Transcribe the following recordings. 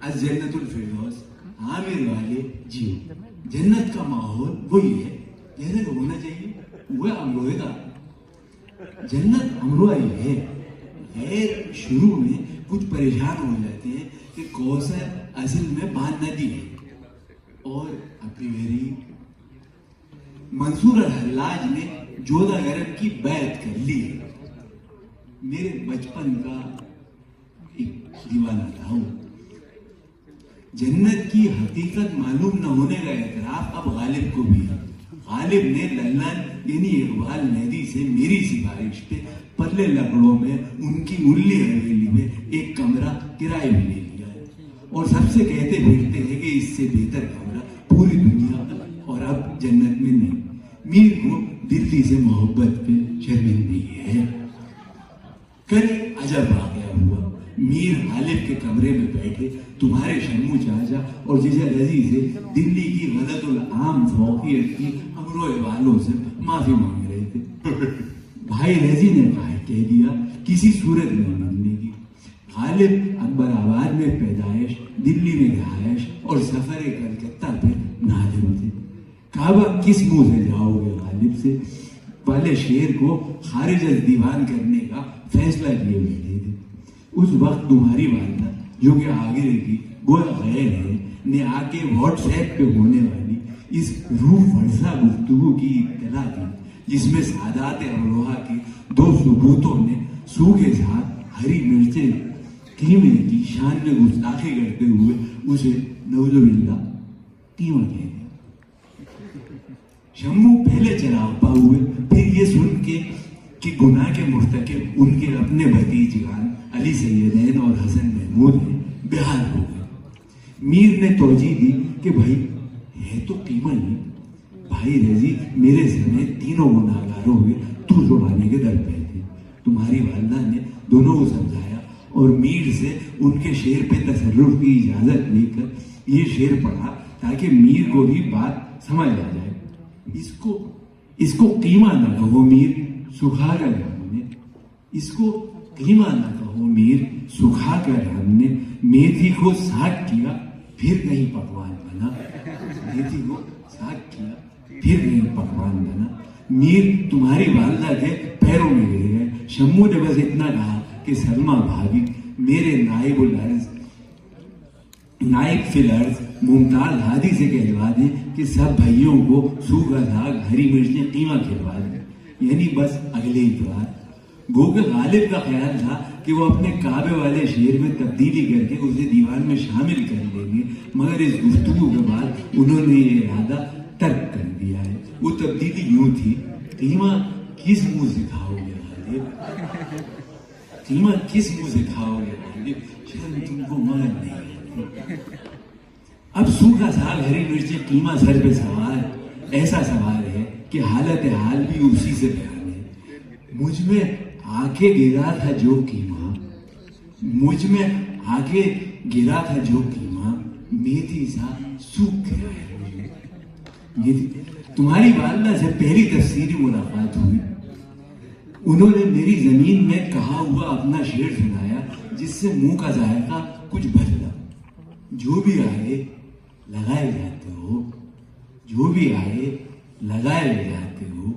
از جنت الفردوس عامر والے جیو. جنت کا ماحول وہی ہے جیسے ہونا چاہیے. وہ امروہے کا جنت امروہا ہی ہے. غیر شروع میں کچھ پریشان ہو جاتے ہیں کہ کوثر اصل میں باندھ ندی ہے. اور اپنی میری منصور الحلاج نے جودہ گرم کی بیعت کر لی. میرے بچپن کا ایک دیوانہ تھا وہ. جنت کی حقیقت معلوم نہ ہونے کا اعتراف اب غالب کو بھی ہے. غالب نے للن یعنی اقبال مہدی سے میری سفارش پہ پرلے لکڑوں میں ان کی ملی حویلی میں ایک کمرہ کرائے میں لے لیا ہے. اور سب سے کہتے پھرتے ہیں کہ اس سے بہتر کمرہ پوری دنیا اور اب جنت میں نہیں. میر کو دلی سے محبت پہ شرمندگی ہے. کل عجب واقعہ ہوا. میر غالب کے کمرے میں بیٹھے تمہارے شمو چاچا اور جیجا رضی سے دلی کی غلط العام فوقیت کی امروہے والوں سے معافی مانگ رہے تھے. بھائی رضی نے کہہ دیا کسی صورت میں ملنے کی. غالب اکبر آباد میں پیدائش، دلی میں رہائش اور سفر کلکتہ پہ نادم تھے. کعبہ کس منہ سے جاؤ گے غالب سے والے شعر کو خارج از دیوان کرنے کا فیصلہ کیے بیٹھے تھے. اس وقت تمہاری والدہ جو کہ آگرے کی گویا غیر ہے نے آ کے واٹس ایپ پہ ہونے والی اس روح فرسا گفتگو کی اطلاع دی جس میں سادات امروہہ کے دو ثبوتوں نے سو کے ساتھ ہری مرچیں قیمے کی شان میں گستاخی کرتے ہوئے اسے نعوذ باللہ قیمہ کہہ دیا. شمو پہلے چراغپا ہوئے. پھر یہ سن کے کہ گناہ کے مرتکب ان کے اپنے بھتیجگان علی سیدین اور حسن محمود ہیں بحال ہو گئے. میر نے توجہ دی کہ بھائی ہے تو قیمہ ہی. بھائی رضی میرے سمیت تینوں گناہگاروں میں تو چھڑانے کے در پہ تھے. تمہاری والدہ نے دونوں کو سمجھایا اور میر سے ان کے شعر پہ تصرف کی اجازت لے کر یہ شعر پڑھا تاکہ میر کو بھی بات سمجھ آ جائے. اس کو قیمہ نہ کہو میر سکھا کر ہم نے. اس کو قیمہ نہ کہو میر سکھا کر ہم نے. میتھی کو ساگ کیا پھر کہیں پکوان بنا. میتھی کو ساگ کیا پھر کہیں پکوان بنا. میر تمہاری والدہ کے پیروں میں گر گئے. شمو نے بس اتنا کہا کہ سلمہ بھابھی میرے نائب فی الارض ممتاز ہادی سے کہلوا دیں کہ سب بھائیوں کو سوکھا ساگ ہری مرچیں قیمہ کھلوا دیں. یعنی بس اگلے اتوار. گو کہ غالب کا خیال تھا کہ وہ اپنے کعبے والے شعر میں تبدیلی کر کے اسے دیوان میں شامل کر لیں گے، مگر اس گفتگو کے بعد انہوں نے یہ ارادہ ترک کر دیا ہے. وہ تبدیلی یوں تھی: قیمہ کس منہ سے کھاؤ گے غالب؟ قیمہ کس منہ سے کھاؤ گے غالب؟ شاید تم کو مگر نہیں. اب سوکھا ساگ ہری مرچیں قیمہ سر پہ سوار ایسا سوار ہے کہ حالت حال بھی اسی سے بیان ہے. مجھ میں آ کے گرا تھا جو قیمہ، مجھ میں آ کے گرا تھا جو قیمہ، میتھی سا سوکھ گیا ہے. تمہاری والدہ سے پہلی تفسیری ملاقات ہوئی. انہوں نے میری زمین میں کہا ہوا اپنا شعر سنایا جس سے منہ کا ذائقہ کچھ بدلا. جو بھی آئے لگائے جاتے ہو، جو بھی آئے لگائے جاتے ہو،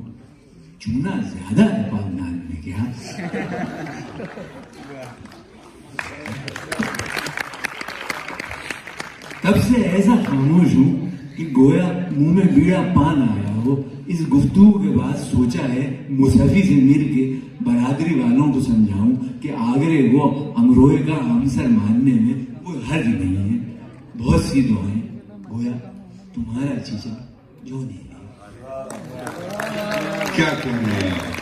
چونا زیادہ ہے پاکستان میں کیا؟ تب سے ایسا خاموش ہوں کہ گویا منہ میں بیڑا پان آیا ہو. اس گفتگو کے بعد سوچا ہے مصحفی سے مل کے برادری والوں کو سمجھاؤں کہ آگرے کو امروہے کا ہمسر ماننے میں کوئی حرج نہیں ہے. بہت سی دعائیں گویا تمہارا چیچا جو نہیں ہے. کیا کہنا ہے.